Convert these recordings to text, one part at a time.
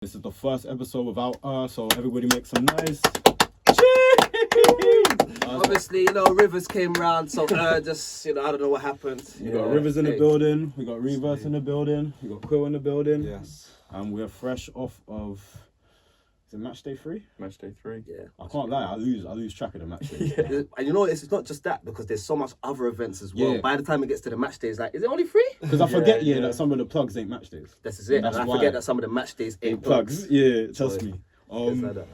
This is the first episode without us, so everybody make some noise. Obviously, Rivers came round, so just, I don't know what happened. We got Rivers in the building, we got Reverse in the building, we got Quill in the building. Yes. And we're fresh off of, is it match day 3? Match day 3. Yeah. I can't lie, I lose track of the match day. And it's not just that, because there's so much other events as well. Yeah. By the time it gets to the match days, like, is it only 3? Because I forget that some of the plugs ain't match days. This is it. That's And I why. forget that some of the match days ain't plugs. Yeah, trust me. It's like that.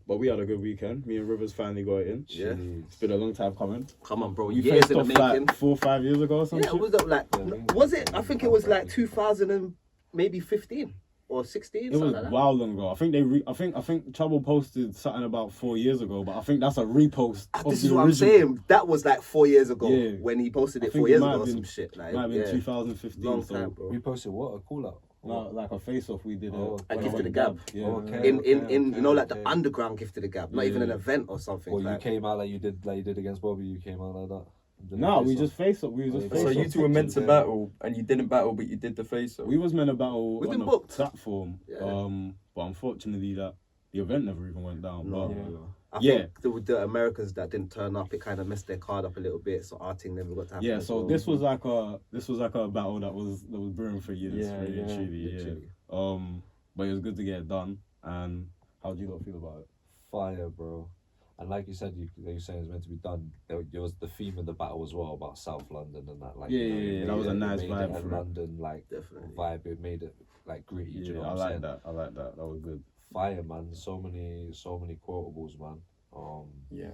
But we had a good weekend. Me and Rivers finally got it in. Yeah. It's been a long time coming. Come on, bro. You Years faced in the off making. like 4 or 5 years ago or something. Yeah, it was I think it was like 2000 and maybe 15 or 16. It was something like that. wild long ago. I think I think Trouble posted something about 4 years ago, but I think that's a repost. Of This the is what original. I'm saying. That was like 4 years ago Yeah. when he posted I it think 4 it years might ago have or been- some shit. Like, Might have been yeah. 2015. Long so time, bro. We posted what? A call out? like a face off we did. Oh, A when gift I to the went gab. Yeah. Okay. In like the okay. underground gift to the gab, not even an event or something. Or you like, came out like you did against Bobby. You came out like that. Did No, a we face-off. just face up. We was just Oh, face So off. you two were meant to Yeah. battle, and you didn't battle, but you did the face-off. We was meant to battle We've on been a booked. platform. Yeah. But unfortunately that the event never even went down. No, but no. I Yeah. think the Americans that didn't turn up, it kind of messed their card up a little bit, so our team never got to happen. yeah, as so well. this was like a battle that was brewing for years, Yeah, really and yeah, truly, literally. But it was good to get it done. And how do you lot feel about it? Fire, bro. And like you said, you saying it's meant to be done. There was the theme of the battle as well about South London and that. Like, Yeah, you know, yeah, it yeah, that made was a it- nice it made vibe it a for it. London like Definitely. vibe. It made it like gritty. do you know Yeah, I what I'm like saying? that. I like that. That was good. Fire, man. So many quotables, man. Yeah.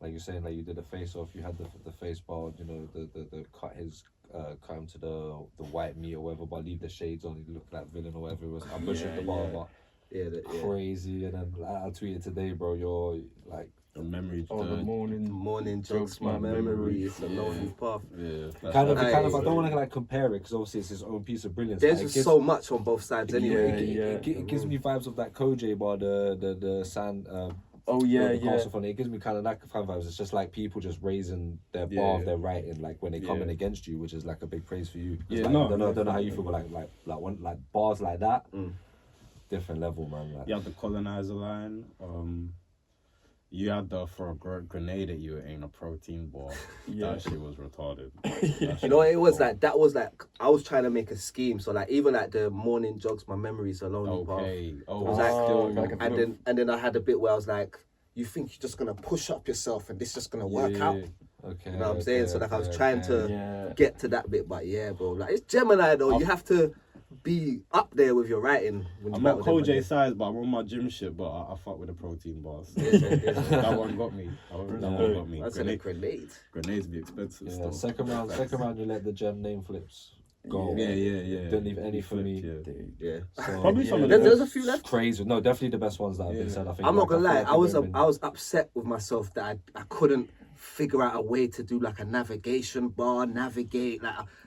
Like you're saying, like you did a face off. You had the face bar. You know, the cut him to the white meat or whatever, but leave the shades on. He looked like villain or whatever it was. I butchered Yeah, the bar, yeah. but Yeah. crazy. And then I tweeted today, bro. You're like, The memory. Oh, the morning. Morning jokes, my memory. It's a lonely path. Yeah. kind of. right. I don't want to like compare it because obviously it's his own piece of brilliance. There's but it just gives- so much on both sides anyway. It gives me vibes of that Koj bar, the sand. Oh yeah, the yeah. Castle Funny. It gives me kind of that kind of vibes. It's just like people just raising their bar of their writing, like when they come in against you, which is like a big praise for you. Yeah, like, no, I don't know how you feel, but like bars like that, different level, man. Like, You had the colonizer line. You had the for a grenade at you, it ain't a protein bar. Yeah. That shit was retarded. You know, it was like that was like I was trying to make a scheme. So like even like the morning jogs, my memories are lonely path. Okay. Oh, It was like, like a- and then I had a bit where I was like, you think you're just gonna push up yourself and this just gonna work out? okay. You know what I'm saying? So like I was trying to Yeah. get to that bit, but yeah, bro. Like it's Gemini though. You have to be up there with your writing. When I'm you not battle them, Koj size, but I'm on my gym shit. But I fuck with the protein bars. Yeah. That one got me. That one got me. That's a grenade. Grenades be expensive. Yeah, still. second round, you let the gem name flips go. Yeah. Didn't leave any for me. Yeah. Yeah. So, Probably some of There's the a few left. crazy. No, definitely the best ones that have been said. I think. I'm not gonna lie. feel like I was they've been- I was upset with myself that I couldn't figure out a way to do like a navigation bar, navigate.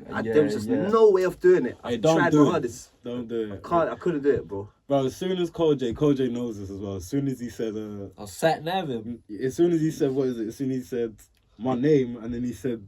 Like there was just no way of doing it. I Hey, don't tried do my it. hardest. Don't do it. I couldn't do it, bro. Bro, as soon as Koj knows this as well. As soon as he said, I was sat nav him. as soon as he said, what is it? As soon as he said my name, and then he said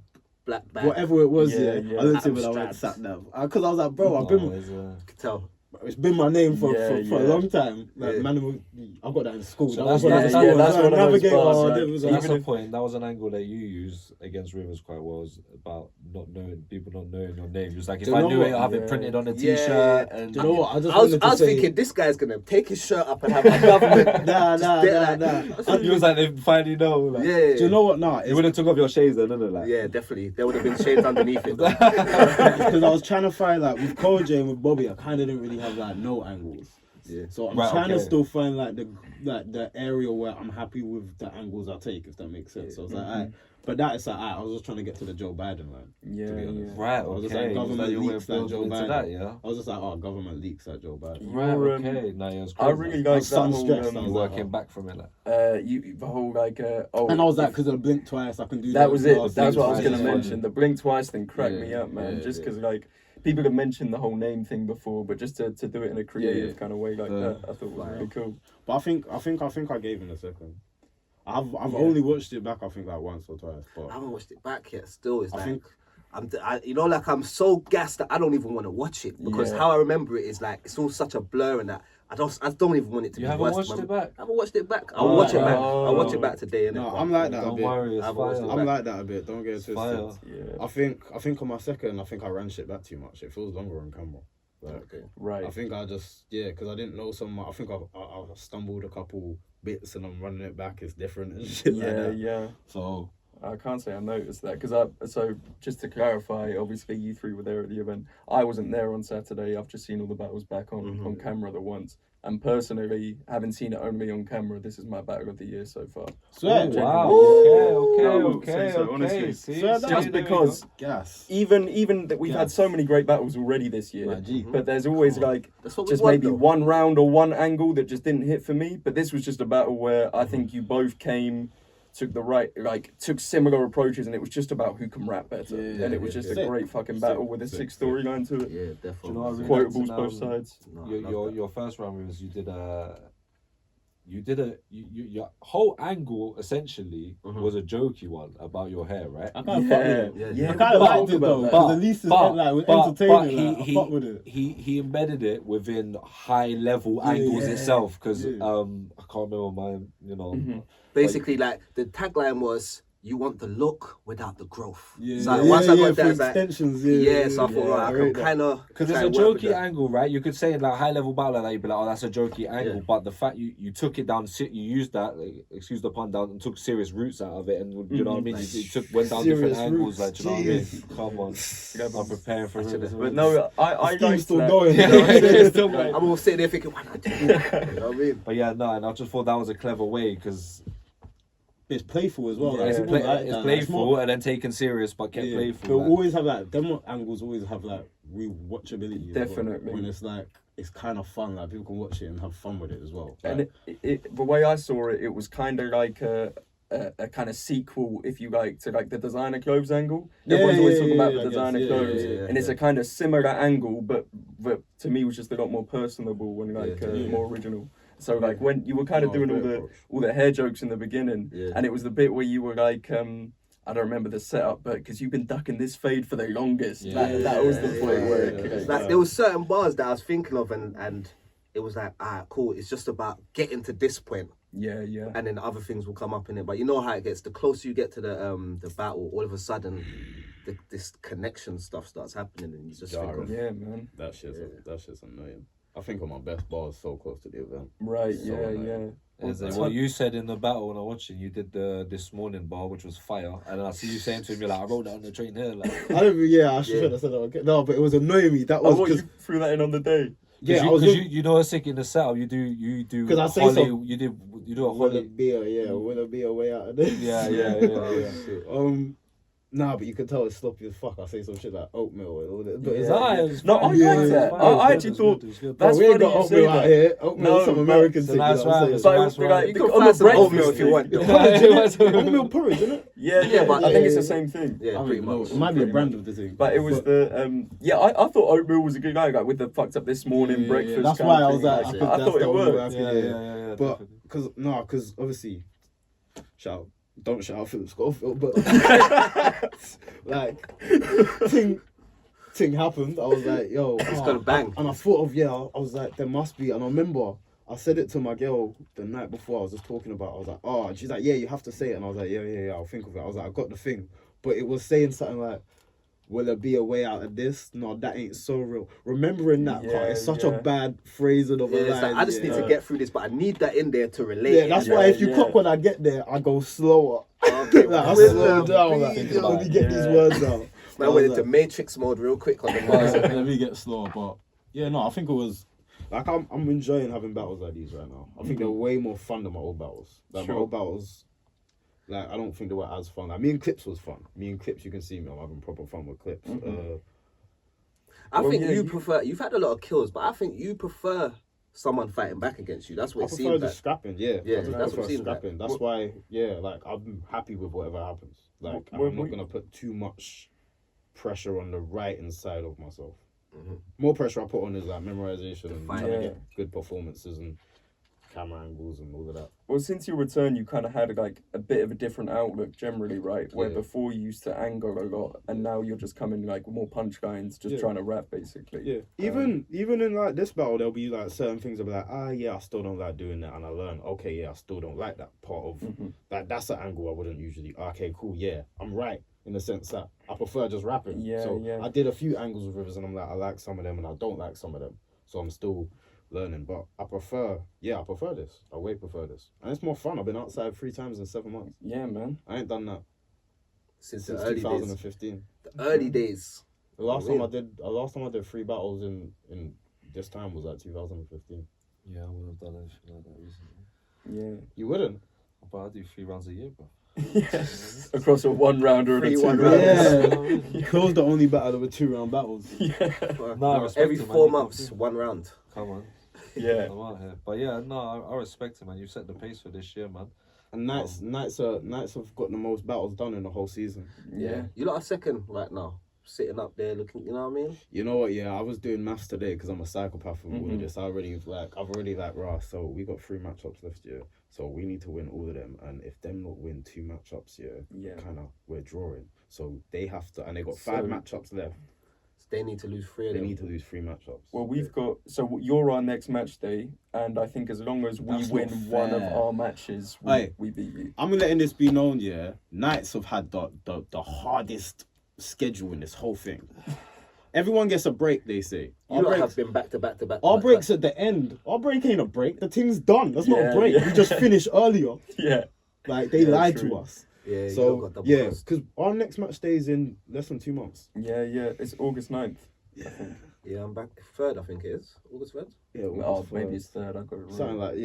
Black bag. whatever it was. Yeah, Yeah, yeah. I looked at him and I Amstrad. went sat nav because I was like, bro, I've been. Could tell. It's been my name for a Yeah. long time. Like, Yeah. man, I got that in school. So that was that's- one of the yeah, schools. that's Like, one of those Navigator, bars, oh, like, it was So like- that's the point. That was an angle that you used against Rivers quite well. Was about not knowing people not knowing your name. Just like if Do you I know knew it, what? I'll have it Yeah. printed on a Yeah. t-shirt. And Do you know what? I just I was wanted to say, thinking this guy's gonna take his shirt up and have a government. nah. He was like, they finally know. Like, Yeah. Do you know what? Nah, You would have took off your shades then, didn't it? Like, Yeah, definitely. There would have been shades underneath it. Though. because I was trying to find like with Koj and with Bobby, I kind of didn't really have like no angles. Yeah. So I'm Right, trying to okay. still find like the area where I'm happy with the angles I take, if that makes sense. So I was like, alright. But that is like, alright, I was just trying to get to the Joe Biden line. Yeah, to be honest. yeah. Right, I was just okay. like, government Was that your way leaks of like Joe building into Biden. that, yeah? I was just like, oh, government leaks like Joe Biden. Right, You're, okay. No, it was I crazy. really I like was that some whole, stressed, I You was working like, back from it, like. the whole And I was like, because of the blink twice, I can do that was it. last That's thing what I was twice. gonna Yeah. mention. The blink twice thing cracked me Yeah, up, man. yeah, Just yeah. because like people have mentioned the whole name thing before, but just to do it in a creative Yeah. kind of way like that, I thought was really cool. But I think I gave him a second. I've only watched it back, I think like once or twice. But I haven't watched it back yet. Still, it's I like think you know, like I'm so gassed that I don't even want to watch it because how I remember it is like it's all such a blur and that I don't even want it to You be haven't worse. watched it back? I haven't watched it back. I'll watch it back. I'll watch it back today. No, I'm like that a Don't bit. worry, it's fire. I'm like that a bit. Don't get it Fire. twisted. Yeah. I think on my second, I think I ran shit back too much. It feels longer on camera. Like, Right. I think I just because I didn't know some. I think I stumbled a couple bits and I'm running it back. It's different and shit like that. Yeah. So I can't say I noticed that because so just to clarify, obviously you three were there at the event. I wasn't there on Saturday. I've just seen all the battles back on camera the once. And personally, having seen it only on camera, this is my battle of the year so far. swear. Wow. Okay. Honestly. See, So see, just there we because Gas. even that we've had so many great battles already this year, My G. but there's always like That's what we just want, maybe though. one round or one angle that just didn't hit for me. But this was just a battle where I think you both took similar approaches, and it was just about who can rap better. And it was just a Sick. great fucking battle with a sick storyline to it. Yeah, definitely. Do you know what I really Quotables liked in, both sides. No, I love your first round was your whole angle essentially was a jokey one about your hair, right? I kind of fuck with it. Yeah. I kind of liked it though, because at least it's like it was entertaining. I fuck with it. He embedded it within high level angles itself because I can't remember my Basically, like the tagline was, "You want the look without the growth." Yeah, So once I got that, for it's like, extensions, so I thought, right, I can kind of because it's a jokey angle, right? You could say in like high level battle like that, you'd be like, oh, that's a jokey angle, but the fact you took it down, you used that, excuse the pun, down and took serious roots out of it, and you know what I mean? You went down different angles, like, do you know what I mean? Come on, I'm preparing for it. But no, I Steve's liked still that. going. It's still going. I'm all sitting there thinking, why not do that? You know what I mean? But yeah, no, and I just thought that was a clever way because It's playful as well. yeah, Like, it's, it's more like it's that. playful and then taken serious, but kept playful. They'll like. always have like them angles. Always have like rewatchability. as well. Definitely. When it's like it's kind of fun. Like people can watch it and have fun with it as well. And the way I saw it, it was kind of like a kind of sequel, if you like, to like the designer clothes angle. Everyone's always talking about the designer clothes, and it's a kind of similar angle, but to me was just a lot more personable and like more original. So like when you were kind of doing all the hair jokes in the beginning, and it was the bit where you were like, I don't remember the setup, but because you've been ducking this fade for the longest, that was the point where it Like there was certain bars that I was thinking of, and it was like, cool. It's just about getting to this point. Yeah. And then other things will come up in it. But you know how it gets. The closer you get to the battle, all of a sudden, this connection stuff starts happening, and you just think of, Yeah, man. That shit's annoying. I think on my best bars so close to the event. Right. So Yeah. annoying. Well, you said in the battle when I was watching, you did the this morning bar, which was fire, and then I see you saying to me like, I wrote that on the train here, like. I don't. Yeah, I should have said that. Okay. No, but it was annoying me. That was Oh, what, because you threw that in on the day? yeah, because you know what's sick in the setup. You do 'Cause I say Holly, so. you do a will Holly. it be a way out of this? Yeah. Nah, but you can tell it's sloppy as fuck. I say some shit like oatmeal and all that. But It's it's like, alright, it's No, fine. I Yeah, like that. it's fine. I actually thought bro, that's we ain't funny got you say oatmeal out that. here. Oatmeal, No, some but American it's a thing. nice You know what I'm round. saying? It's But a it nice was like you can on find the some breakfast oatmeal if you want. Oatmeal porridge, isn't it? Yeah, but I think it's the same thing. Yeah, pretty much. It might be a brand of the thing. But it was I thought oatmeal was a good guy, like with the fucked up this morning breakfast. That's kind why of I was thing, like, I thought it worked. Yeah. But because obviously, don't shout out Philip Schofield, but like thing happened. I was like, yo, It's gonna bang. And I thought of I was like, there must be. And I remember I said it to my girl the night before. I was just talking about. I was like, and she's like, yeah, you have to say it. And I was like, yeah, I'll think of it. I was like, I got the thing, but it was saying something like, will there be a way out of this? No, that ain't so real. Remembering that part, it's such a bad phrasing of a It's line. like, I just need to get through this, but I need that in there to relate. Yeah, that's why if you clock when I get there, I go slower. Okay, Like, I with slow the down. Like, beat, let me get these words out. I went into Matrix mode real quick on the bars. Let me get slower, but yeah, no, I think it was like I'm enjoying having battles like these right now. I think they're way more fun than my old battles. Like my old battles, like I don't think they were as fun. Like me and Clips was fun. Me and Clips, you can see me. I'm having proper fun with Clips. I think you prefer. You've had a lot of kills, but I think you prefer someone fighting back against you. That's what I it prefer seems just like. scrapping. Yeah, Yeah, I that's prefer what it seems scrapping. like. That's why, like I'm happy with whatever happens. Like I'm not gonna put too much pressure on the writing side of myself. More pressure I put on is like memorization and trying to get good performances and camera angles and all of that. Well, since your return, you kind of had like a bit of a different outlook generally, right? Where Yeah. before you used to angle a lot, and now you're just coming like more punchlines, just trying to rap basically. Yeah. Even in like this battle, there'll be like certain things I'll be like, yeah, I still don't like doing that, and I learn, okay, yeah, I still don't like that part of that's an angle I wouldn't usually. Okay, cool, yeah, I'm right in the sense that I prefer just rapping. Yeah, so yeah. I did a few angles with Rivers, and I'm like, I like some of them, and I don't like some of them. So I'm still learning, but I prefer this. I way prefer this, and it's more fun. I've been outside 3 times in 7 months. Yeah, man. I ain't done that Since since the early days. 2015. The early days. The last time I did 3 battles in this time was like 2015. Yeah, I wouldn't have done anything like that recently. Yeah. You wouldn't? But I do 3 rounds a year, bro. Yes. Across a 1 rounder and a 2 1 rounder. Yeah. Cole's the only battle of a 2-round battles. Yeah. No, I respect Every him, man. 4 You months, come 1 round. Come on. Yeah. I'm out here. But yeah, no, I respect him, man. You set the pace for this year, man. And Knights have got the most battles done in the whole season. Yeah. You lot are second right now. Sitting up there looking, you know what I mean? You know what? Yeah, I was doing maths today because I'm a psychopath with all of this. I've already raw. So we got 3 matchups left, yeah. So we need to win all of them. And if them not win 2 matchups, yeah, kind of we're drawing. So they have to, and they got 5 matchups left. They need to lose 3 of They them. need to lose 3 matchups. Well, we've got, so you're our next match day, and I think as long as we That's win not one of fair. our matches, Aye. we beat you. I'm letting this be known, yeah. Knights have had the hardest schedule in this whole thing. Everyone gets a break, they say. You lot have been back to back to back. Our break's at the end. Our break ain't a break. The thing's done. That's not a break. We just finished earlier. Yeah. Like, they lied true. to us. Yeah, you So, got double yeah, crossed. because our next match day is in less than 2 months. Yeah, it's August 9th. Yeah, I'm back 3rd, I think it is. August 3rd? Yeah, Oh, August maybe 3rd. it's 3rd, I got it wrong.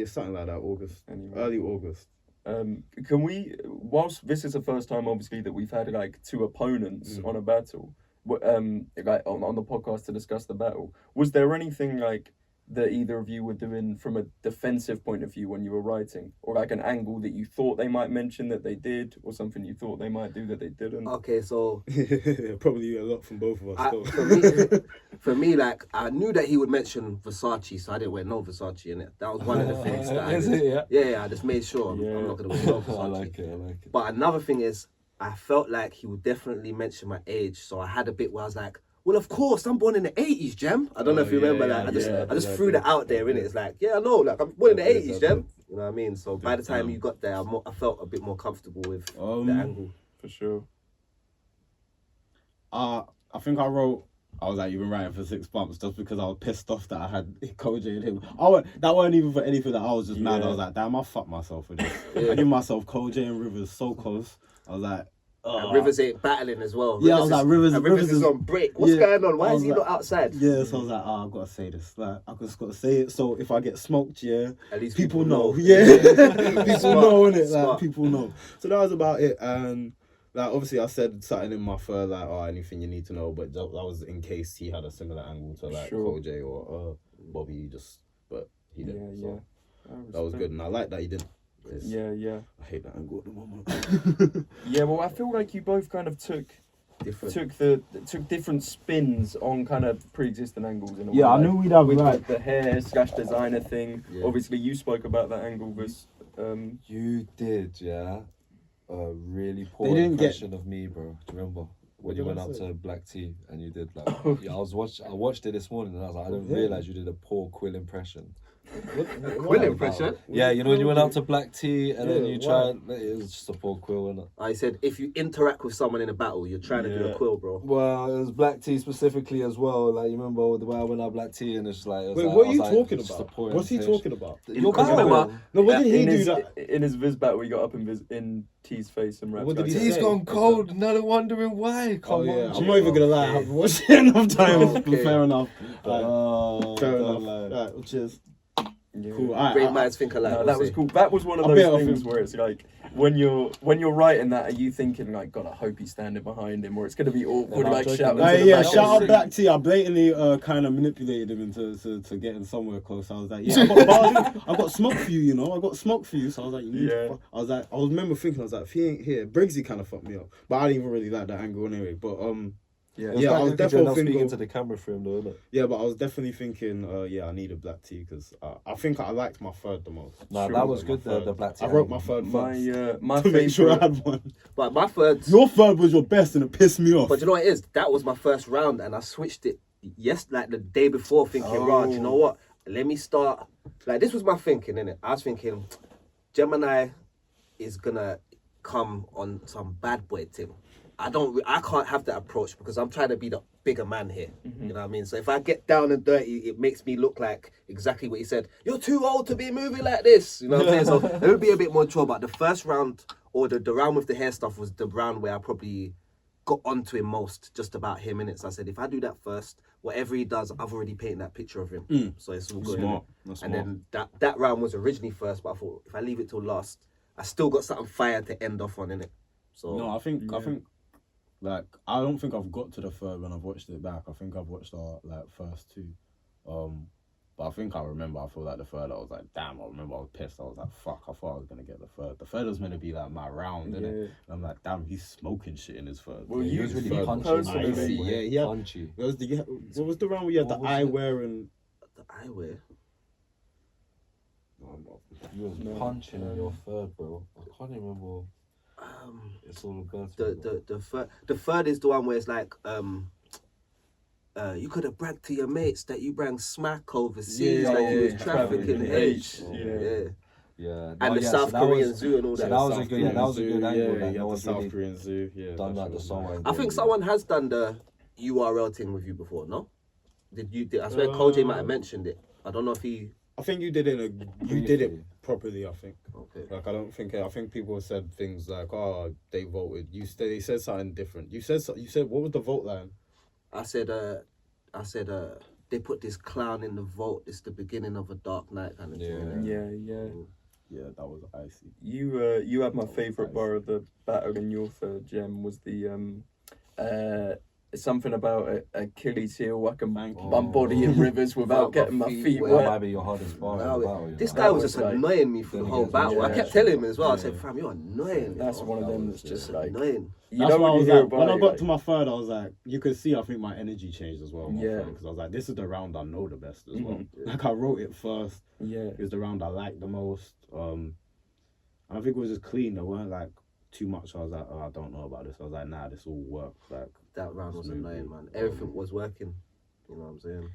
Something like that, August. Anyway. Early August. Can we, whilst this is the first time obviously that we've had like 2 opponents on a battle, like on the podcast to discuss the battle, was there anything like that either of you were doing from a defensive point of view when you were writing, or like an angle that you thought they might mention that they did, or something you thought they might do that they didn't? Okay, so Probably a lot from both of us. though. for me, like, I knew that he would mention Versace, so I didn't wear no Versace in it. That was one of the things that Is it, yeah, I just made sure I'm not going to wear no Versace. I like it. But another thing is, I felt like he would definitely mention my age, so I had a bit where I was like, well, of course, I'm born in the 80s, Gem. I don't know if you remember that. I just threw that out there, innit? It's like, yeah, I know, like, I'm born in the 80s, Gem. You know what I mean? So by the time you got there, I felt a bit more comfortable with the angle. For sure. I think I was like, you've been writing for 6 months just because I was pissed off that I had Koji and him. That weren't even for anything, that I was just mad. I was like, damn, I fucked myself with this. I give myself Koji and Rivers so close. I was like, And Rivers ain't battling as well. Yeah, I was like, Rivers is on break. What's going on? Why I is was he like- not outside? Yeah, so I was like, I've got to say this. Like, I just got to say it. So if I get smoked, At least people people know. know. Yeah, people Smart, know, innit? Like, smart. people know. So that was about it. And like, obviously, I said something in my third, like, anything you need to know, but that was in case he had a similar angle to like Sure. Koj or Bobby. But he didn't. Yeah, so that was good, and I like that he didn't. 'Cause Yeah. I hate that angle at the moment. Yeah, well, I feel like you both kind of took different spins on kind of pre-existing angles in a way. Yeah, I knew we'd have with like the hair / designer thing. Yeah. Obviously, you spoke about that angle with You did, yeah. A really poor They didn't get- impression of me, bro. Do you remember when What you did went I up say? to Black Tea and you did like? Yeah, I watched it this morning and I was like, I didn't Yeah. realize you did a poor Quill impression. Quill impression? Yeah, you know when you went up to Black Tea and then Yeah, you why? tried. It was just a poor Quill, innit? I said, if you interact with someone in a battle, you're trying to do Yeah. a quill, bro. Well, it was Black Tea specifically as well. Like you remember the way I went up Black Tea and it's like. It was Wait, like, what I are was you like, talking just a about? poor What's he imitation. talking about? Your Because battle. remember- No, what did he in do his, that? in his Viz battle, he got up in T's face and rapped. What did he like say? Tea's gone cold. Now they're wondering why. Come on, I'm G. not even gonna lie. I've watched it enough times. Okay. Fair enough. Oh, Fair don't enough. lie. Right, cheers. Yeah. Cool. Great minds think alike. No, we'll that was say. cool. That was one of I those bet off things him. where it's like when you're writing that, are you thinking like, God, I hope he's standing behind him, or it's gonna be awkward, No, I'm like joking. shouting. Like, to the Yeah, back of shout the out ring. Black T. I blatantly kind of manipulated him into getting somewhere close. I was like, yeah, I got smoke for you, you know. I got smoke for you. So I was like, you need Yeah. I remember thinking, I was like, if he ain't here, Briggsy kind of fucked me up. But I didn't even really like that angle anyway. But Yeah. It was Yeah, quite I was good 'cause you're definitely not speaking thinking- to the camera frame though, innit? Yeah, but I was definitely thinking, I need a black tee because I think I liked my third the most. Nah, Sure. that was My good. third. The black tea. I wrote my third My first my to make sure I favorite. had one. But my third. Your third was your best, and it pissed me off. But you know what it is? That was my first round, and I switched it like the day before, thinking, right, you know what? Let me start. Like this was my thinking, innit? I was thinking, Gemini is gonna come on some bad boy thing. I can't have that approach because I'm trying to be the bigger man here. You know what I mean? So if I get down and dirty, it makes me look like exactly what he said. You're too old to be moving like this. You know what I'm saying? So it would be a bit more trouble. But the first round or the round with the hair stuff was the round where I probably got onto him most, just about him, innit? So I said, if I do that first, whatever he does, I've already painted that picture of him. So it's all good. Smart. innit? That's And smart. then that round was originally first, but I thought if I leave it till last, I still got something fire to end off on, innit? So No, I think like I don't think I've got to the third when I've watched it back. I think I've watched the like first two. But I think I remember, I feel like the third, I was like, damn, I remember I was pissed. I was like, fuck, I thought I was going to get the third. The third was meant to be like my round, innit? And I'm like, damn, he's smoking shit in his third. Well, He you was really third punchy. personally- icy, yeah, yeah. Punchy. What was the round where you had What the was it? eyewear and... the eyewear. You was punching in your third, bro. I can't remember. It's all about The third is the one where it's like you could have bragged to your mates that you bring smack overseas, Yeah, like you was yeah, trafficking trafficking H. H, Yeah. Yeah, And the South Korean zoo and all that. that was a South good, yeah, that was a Korean good zoo, angle. yeah, That you no had the one's South really Korean zoo, yeah. done that like the shit song. was nice. I think someone has done the URL thing with you before, no? I swear Koj might have mentioned it. I don't know if he... I think you did it Briefly. properly, I think. Okay. Like, I think people said things like, oh, they voted. They said something different. You said, what was the vote line? I said, they put this clown in the vote. It's the beginning of a dark night kind of thing. Yeah. Yeah, that was icy. You had my favourite bar of the battle in your third gem was the something about Achilles heel. I can bump body in rivers without getting my feet That wet. might be your hardest bar. in the battle, you This know? guy was was just like- annoying me for the Then whole he battle. goes, I yeah, kept telling him as well. I yeah. said, fam, you're annoying. That's you one of know? them that's just like annoying. you That's don't why I really was hear like, about when I it, got like- to my third, I was like, you could see, I think my energy changed as well. Yeah. Because I was like, this is the round I know the best as well. Mhm. Like, I wrote it first. yeah. It was the round I liked the most. And I think it was just clean. There weren't like too much. I was like, oh, I don't know about this. I was like, nah, this all works. Like, That round was smoothly. annoying, man. Everything was working. You know what I'm saying?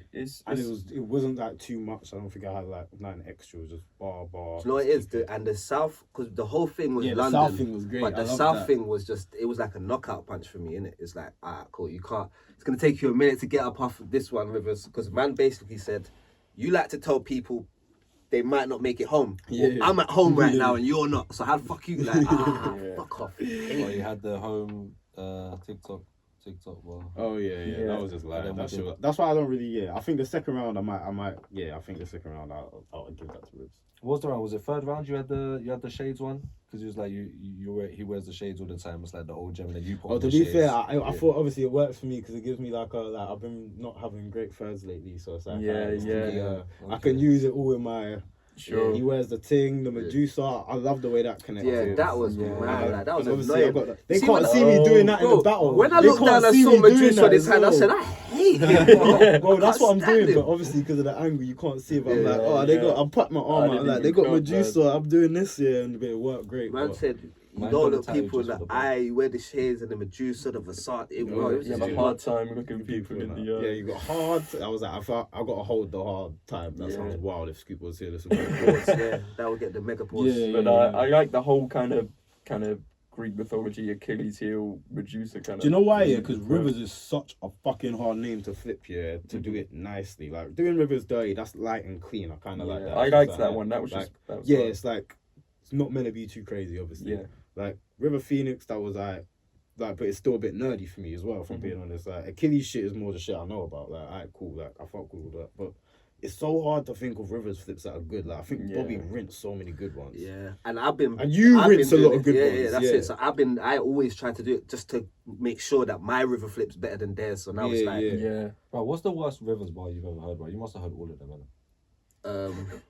and it wasn't like too much. I don't think I had like nothing extra. It was just bar. Do you know what it is? And the South, because the whole thing was Yeah, the London. South thing was great. But I the love South that. thing was just, it was like a knockout punch for me, innit? It's like, cool, you can't, it's going to take you a minute to get up off of this one, Rivers. Because man basically said, you like to tell people they might not make it home. Yeah. Well, I'm at home right now and you're not. So how the fuck you like, Yeah. fuck off. Well, you had the home TikTok bar. Oh yeah. That was just like then that we shit. did- That's why I don't really. Yeah, I think the second round I might. Yeah, I think the second round I'll give that to Ribs. What was the round? Was it third round? You had the shades one because he was like he wears the shades all the time. It's like the old gem, and then you put. Oh, on to the be shades. fair, I thought obviously it works for me because it gives me like I've been not having great thirds lately, so it's like I can use it all in my. Sure. He wears the ting, the Medusa. I love the way that connects. Yeah, that was Yeah. mad. Like, that was And obviously annoying. they See, can't when- see me doing that in Bro, the battle. when I They looked can't down and see saw me doing Medusa that on his as hand, I well. said, I hate him. Well, that's what I'm Can't doing, stand but him. obviously because of the angle, you can't see it. But I'm Yeah, like, oh, they yeah. got. I'm putting my I arm out. didn't Like they even got clock Medusa. I'm doing this here, and it worked great. Man but- said, you Man don't got look the tattoo people in just the for the eye, you wear the shades and the Medusa, the Versace. It Yeah, was You just have a too hard much. time looking people in the eye. Yeah, you got hard. I was like, I got to hold the hard time. That Yeah. sounds wild. If Scoop was here, this would be Pause, yeah, that would get the mega pause. Yeah. But I like the whole kind of Greek mythology, Achilles heel, Medusa kind of. Do you know why? Yeah, because approach. Rivers is such a fucking hard name to flip. Yeah, to do it nicely. Like doing Rivers dirty, that's light and clean. I kind of like that. I It's liked just that like- one. That was like, just. That was yeah, fun. it's like it's not meant to be too crazy. Obviously, Yeah. Like River Phoenix, that was like, but it's still a bit nerdy for me as well. If I'm being honest, like Achilles shit is more the shit I know about. Like, alright, cool. Like I fuck cool with that, but. It's so hard to think of Rivers flips that are good. Like I think Yeah. Bobby rinsed so many good ones. Yeah, and I've been. And you I've rinse been a lot doing of good it. ones, Yeah, that's yeah. it. So I always try to do it just to make sure that my river flip's better than theirs. So now it's like, Yeah. Bro, what's the worst Rivers bar you've ever heard, bro? You must have heard all of them, man.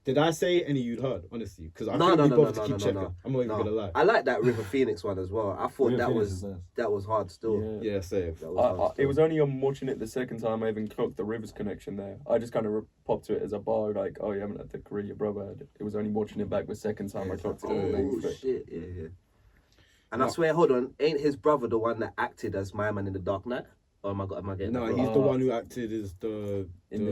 Did I say any you'd heard, honestly? Because I No, think no, we no, both no, to keep no, checking. no. I'm not even No. gonna lie. I like that River Phoenix one as well. I thought River that Phoenix was is nice. that was hard still. Yeah, safe. That was hard It still. was only on watching it the second time I even clocked the Rivers connection there. I just kind of popped to it as a bar, like, oh, you haven't had the career your brother had. It was only watching it back the second time I clocked it. Oh shit! Yeah. And I swear, hold on, ain't his brother the one that acted as my man in the Dark Knight? Oh my god, am I getting that No, wrong? he's the one who acted as the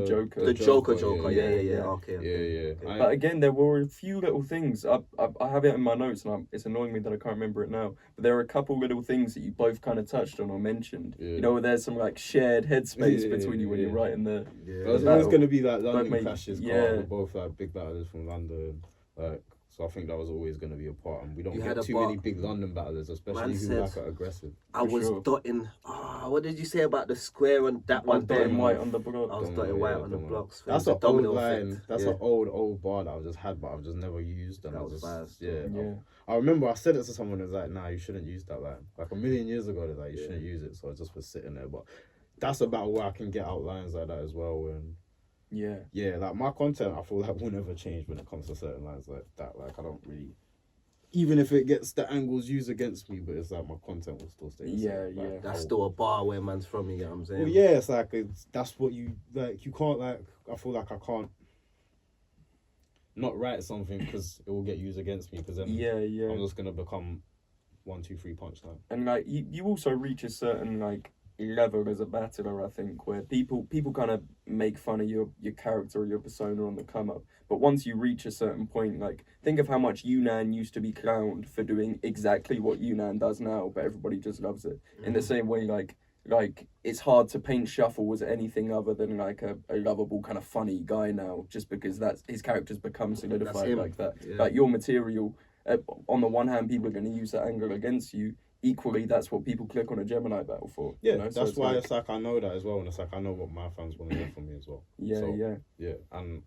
Joker. The Joker. yeah. Okay. Yeah. But again, there were a few little things. I have it in my notes, and it's annoying me that I can't remember it now. But there are a couple little things that you both kind of touched on or mentioned. Yeah. You know, there's some like shared headspace Yeah, between you when you're writing the. There's the always battle. going to be like London mate, clashes. yeah. We're both like big battlers from London. Like, so I think that was always going to be a part. And we don't You had get a too bar- many big London battlers, especially Man who said- like are aggressive. I was sure. dotting. What did you say about the square on that I'm one there? dotting white on the block. I was Don't dotting know, white yeah, on the don't know. blocks. That's The an old domino line. effect. That's Yeah. an old bar that I've just had, but I've just never used. And That I was just, fast. yeah. I remember I said it to someone who was like, nah, you shouldn't use that line. Like a million years ago, they're like, you shouldn't use it. So I just was sitting there. But that's about where I can get out lines like that as well. And yeah, like my content, I feel like will never change when it comes to certain lines like that. Like I don't really, even if it gets the angles used against me, but it's like my content will still stay the same. Like, That's still a bar where man's from, you get what I'm saying? Well, yeah, it's like that's what you like. You can't like. I feel like I can't not write something because it will get used against me. Because then I'm just gonna become 1, 2, 3 punchline. And like you also reach a certain like level as a battler, I think, where people kind of make fun of your character or your persona on the come up. But once you reach a certain point, like think of how much Yunnan used to be clowned for doing exactly what Yunnan does now, but everybody just loves it. In the same way, like it's hard to paint Shuffle as anything other than like a lovable kind of funny guy now, just because that's his character's become solidified like that. Yeah. Like your material, on the one hand, people are going to use that anger against you. Equally, that's what people click on a Gemini battle for. Yeah, you know? So that's why like, it's like I know that as well, and it's like I know what my fans want to hear from me as well. yeah. And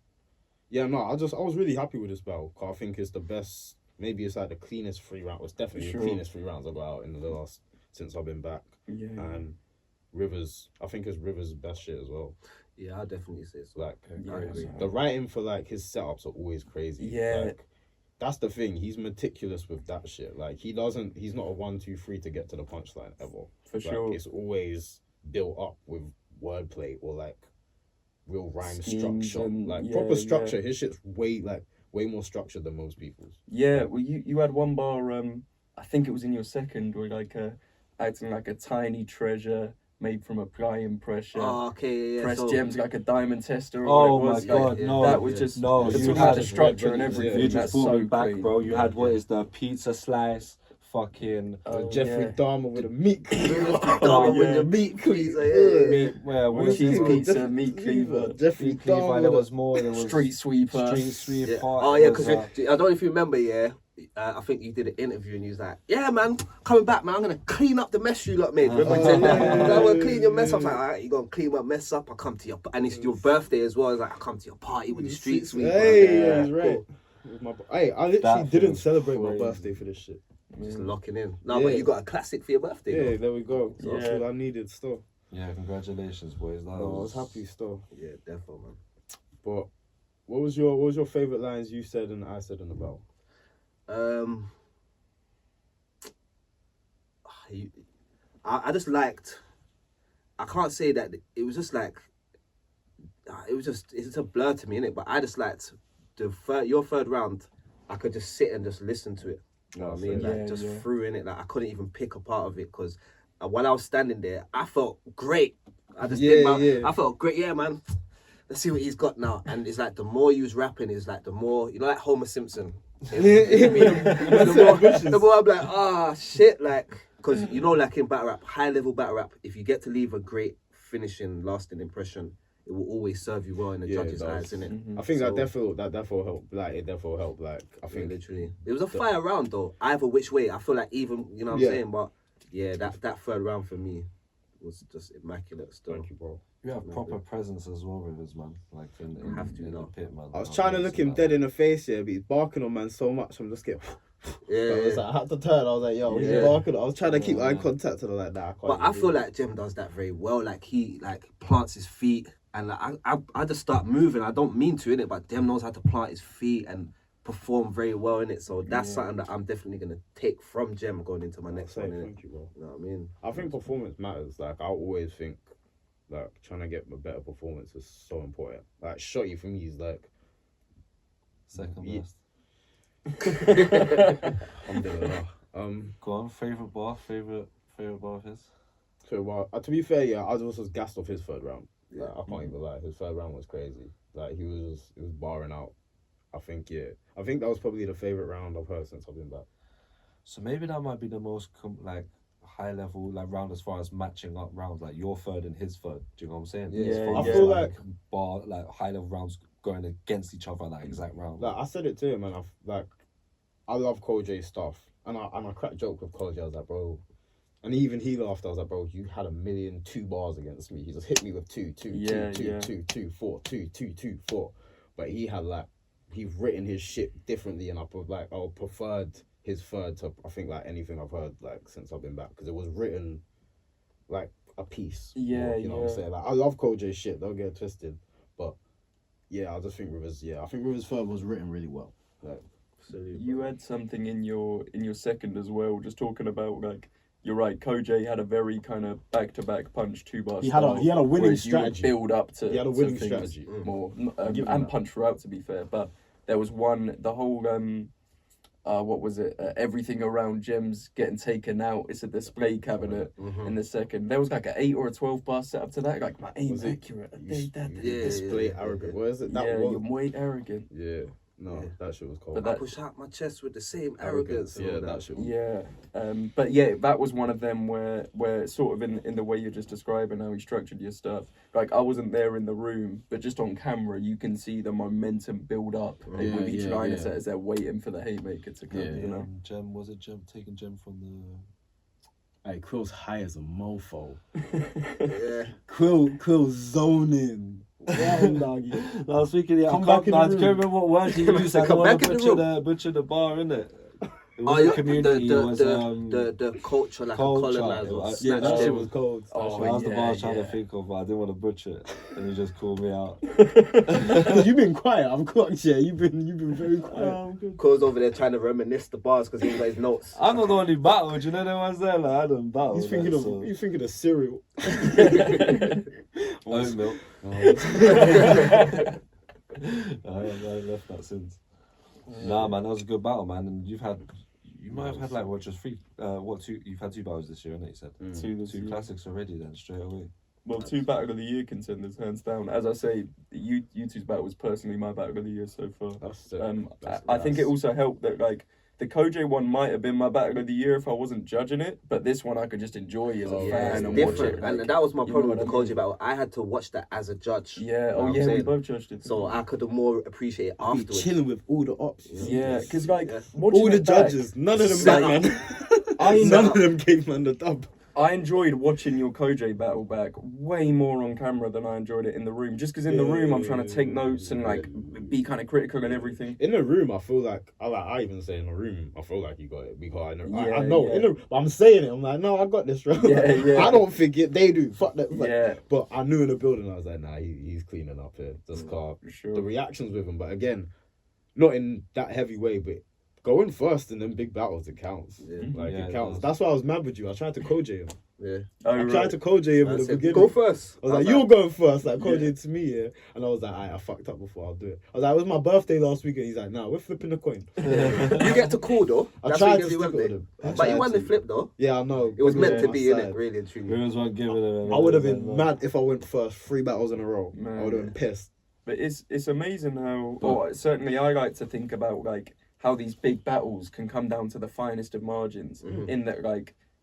no, I was really happy with this battle. 'Cause I think it's the best. Maybe it's like the cleanest 3 round. It's definitely the cleanest 3 rounds I've got out in the last since I've been back. Yeah. And Rivers, I think it's Rivers' best shit as well. Yeah, I'll definitely say so. Like I agree. the writing for like his setups are always crazy. Yeah. Like, that's the thing. He's meticulous with that shit. Like he's not a 1, 2, 3 to get to the punchline ever. For Like, sure. it's always built up with wordplay or like real rhyme Schemes structure. and- Like yeah, proper structure. yeah. His shit's way more structured than most people's. Yeah, well, you had one bar, I think it was in your second, where like acting like a tiny treasure made from applying pressure. Oh, okay, yeah. Press so, gems like a diamond tester. Or Oh what it my was. god, yeah, no. That was just no. It's You about had the structure and everything. You just That's brought so me back, clean. bro. You had what is the pizza slice, fucking Jeffrey yeah. Dahmer with a meat Dahmer with yeah. the meat cleaver, yeah. meat. Where what was cheese it? pizza, meat cleaver, Jeffrey Meat cleaver. Dahmer. There was more. There was street sweeper. Street sweeper. Yeah. Oh it yeah, was, because I don't know if you remember, yeah. I think you did an interview and you was like, "Yeah, man, coming back, man. I'm gonna clean up the mess you lot made." Remember, you said that? I'm gonna clean your mess up. I'm like, all right, you gonna clean my mess up? I come to your and it's your birthday as well. It's like I come to your party with the street sweeper. Hey, Yeah, that's right. cool. With hey, I literally That didn't feels celebrate my crazy. birthday for this shit. Just locking in. No, Yeah. but you got a classic for your birthday. Yeah, though. there we go. So that's Yeah. all I needed still. Yeah, congratulations, boys. That No, I was happy still. Yeah, definitely, man. But what was your favorite lines you said and I said in the battle? I just liked. I can't say that it was just like. It's a blur to me, innit? But I just liked your third round. I could just sit and just listen to it. You know what I mean? Yeah, Like just yeah. through in it. Like I couldn't even pick a part of it because while I was standing there, I felt great. I just did I felt great. Yeah, man. Let's see what he's got now. And it's like the more you was rapping, it's like the more like Homer Simpson. The more I'm like, shit, like, because you know, like in battle rap, high level battle rap, if you get to leave a great finishing, lasting impression, it will always serve you well in the judges' eyes, innit? I think So- that definitely helped. Like it definitely helped. Like I Yeah, think literally, it was a fire round though. Either which way, I feel like even you know what I'm Yeah. saying, but yeah, that third round for me was just immaculate. Still, Thank you, bro. You have proper presence as well, Rivers, man. Like in have to the now. pit, man. I was trying to look him dead in the face here, but he's barking on man so much. I'm just getting. yeah. I was like, I had to turn. I was like, yo, he's Yeah. barking. I was trying to keep eye contact, and I'm like, nah. I can't But I even feel do it. like Jem does that very well. Like he like plants his feet, and like, I just start moving. I don't mean to in it, but Dem knows how to plant his feet and perform very well in it. So that's something that I'm definitely gonna take from Gem going into my next one. Thank you, bro. You know what I mean? I think performance matters. Like I always think, like trying to get a better performance is so important. Like shotty for me is like Second Yeah. best. alhamdulillah. Go on, favorite bar of his. So well, to be fair, yeah, I was also gassed off his third round. Like, I can't even lie, his third round was crazy. Like he was barring out. I think that was probably the favorite round I've heard since I've been back. So maybe that might be the most high level round as far as matching up rounds, like your third and his third. Do you know what I'm saying? Yeah, As far I as, feel like bar high level rounds going against each other that exact round. I said it to him, and I love Cole J's stuff, and I cracked joke with Cole J. I was like, bro, and even he laughed. I was like, bro, you had 1,000,002 bars against me. He just hit me with 2, 2, 2, 2, 2, 2, 4, 2, 2, 2, 4. But he had he's written his shit differently, and I preferred his third to I think anything I've heard since I've been back, because it was written like a piece. Yeah, you know what I'm saying. I love Cole J's shit. Don't get it twisted, but yeah, I just think Rivers. Yeah, I think Rivers' third was written really well. You had something in your second as well, just talking about you're right. Koj had a very kind of back-to-back punch 2-bar. He had a winning whereas strategy. You would build up to. He had a to winning things strategy. more, I'll give him and that. punch throughout. To be fair, but there was one. The whole what was it? Everything around Gems getting taken out. It's a display cabinet in the second. There was an 8 or a 12-bar setup to that. My aim's accurate. Display arrogant. What is it? You're way arrogant. Yeah. No, that shit was cold. But I that- push out my chest with the same arrogance. Yeah, that shit was Yeah, but yeah, that was one of them where sort of in the way you're just describing how he structured your stuff. I wasn't there in the room, but just on camera, you can see the momentum build up with each line set as they're waiting for the haymaker to come. You know, Gem taking Gem from the. Hey, Quill's high as a mofo. Yeah. Quill zoning. Yeah, doggy. I was thinking, Come back in the I room. can't remember what word you used. I Come don't want back to in the butcher the bar, innit? It Oh, was yeah, a community. It was the culture, like culture. a colonizer. Yeah, that Snatched shit him. was cold. Oh, that was the bar I was trying yeah. to think of, but I didn't want to butcher it, and he just called me out. You've been quiet. I've clocked you. You've been very quiet. Cole's over there trying to reminish the bars because he's got his notes. I'm not the only battled, you know the ones there? I don't battle. He's thinking of cereal. Oat milk. I left that since. Nah, man, that was a good battle, man. And you might have had just three. You've had 2 battles this year, innit? You said two classics already. Then straight away. Well, 2 Battle of the Year contenders, hands down. As I say, you two's battle was personally my Battle of the Year so far. I think it also helped that the Koj one might have been my Battle of the Year if I wasn't judging it, but this one I could just enjoy as a fan and watch it. And that was my problem with the what I Koji battle. I had to watch that as a judge. Yeah, You know what I'm we saying? both judged it. So I could have more appreciate it Be afterwards. chilling with all the ops. Yeah, because Yes. watching All the it back, judges. None of them Set got up. man. None of them gave man the dub. I enjoyed watching your Koj battle back way more on camera than I enjoyed it in the room. Just because in the room I'm trying to take notes and be kind of critical and everything. In the room, I feel like I even say in the room, I feel like you got it because I know. I Yeah, know. yeah. But I'm saying it. I'm like, no, I got this, bro. Yeah. I don't think it. They do. Fuck that. Yeah. But I knew in the building, I was like, nah, he's cleaning up here. Just car. Sure. The reactions with him, but again, not in that heavy way, but going first in them big battles, it counts. Yeah. It counts. That's why I was mad with you. I tried to Koj him. Yeah. I tried to Koj him in I the said, beginning. go first. I was like, you're going first, like Koj to me, yeah. And I was like, I fucked up before, I'll do it. I was like, it was my birthday last week, and he's like, nah, we're flipping the coin. You get to call though. I That's tried what to you stick gave it me with Wednesday. him. But you won the flip though. Yeah, I know. It was meant on to my be in side. it, really and truly. Rivers weren't giving it. I would have been mad if I went first 3 battles in a row. Man. I would have been pissed. But it's amazing how, or certainly I like to think about how these big battles can come down to the finest of margins. In that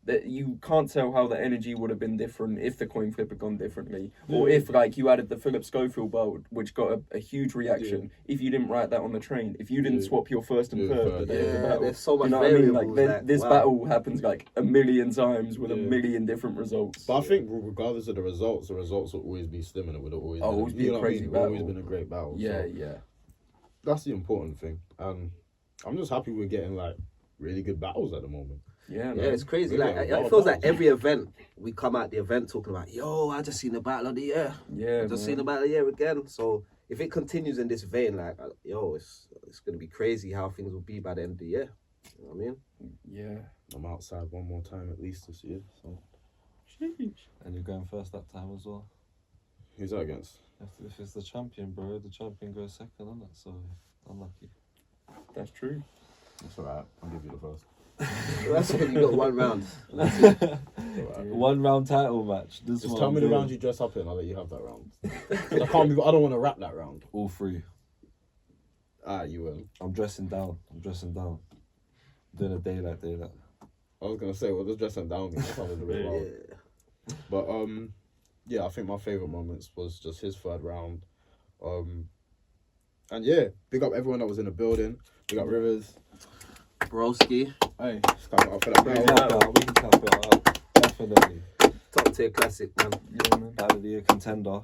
that you can't tell how the energy would have been different if the coin flip had gone differently, or if you added the Philip Schofield bout, which got a huge reaction. If you didn't write that on the train, if you didn't swap your first and third, the day of the battle. There's so much You know what I mean? variables. This wow. battle happens a million times with a million different results. But I think regardless of the results will always be slim, and it would have always always been, be you a know what I crazy mean? It would always battle. been a great battle. Yeah, so yeah. that's the important thing. I'm just happy we're getting really good battles at the moment. Yeah, man. Yeah, it's crazy. We Like got a lot it of feels like battles. every event we come out the event talking about, yo, I just seen the battle of the year. Yeah, I just man. seen the battle of the year again. So if it continues in this vein, like yo, it's gonna be crazy how things will be by the end of the year. You know what I mean? Yeah. I'm outside one more time at least this year. So And you're going first that time as well. who's that against? If it's the champion, bro, the champion goes second, isn't it? So unlucky. That's true. That's alright. I'll give you the first. That's it. You got 1 round. Alright. 1 round title match. This Just one tell I'm me the doing. round you dress up in. I'll let you have that round. 'Cause I can't be. I don't want to rap that round. All 3. You will. I'm dressing down. Doing a daylight. I was gonna say, well, just dressing down means that sounded a bit wild. Yeah. But yeah, I think my favorite moments was just his third round. And yeah, big up everyone that was in the building. Big up Rivers. Broski, Hey, just clap it up for that We bell. can clap it up. Definitely. top tier classic, man. Yeah, man. Battle of the year contender.